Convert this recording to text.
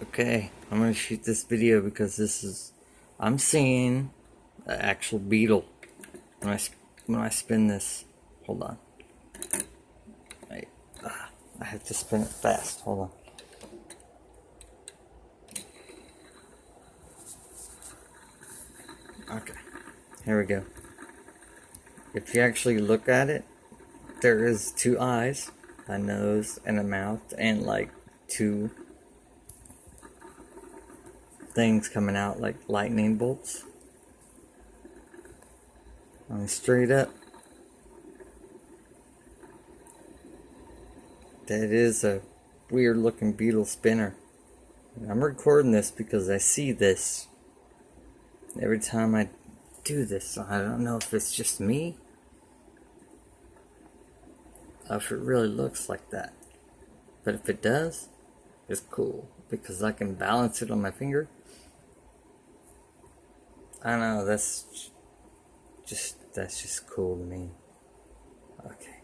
Okay, I'm gonna shoot this video because I'm seeing an actual beetle when I spin this. Hold on. Wait, I have to spin it fast. Hold on. Okay, here we go. If you actually look at it, there is two eyes, a nose, and a mouth, and like two things coming out like lightning bolts. Straight up. That is a weird looking beetle spinner. I'm recording this because I see this every time I do this. I don't know if it's just me, or if it really looks like that. But if it does, it's cool because I can balance it on my finger. I don't know, that's just cool to me. Okay.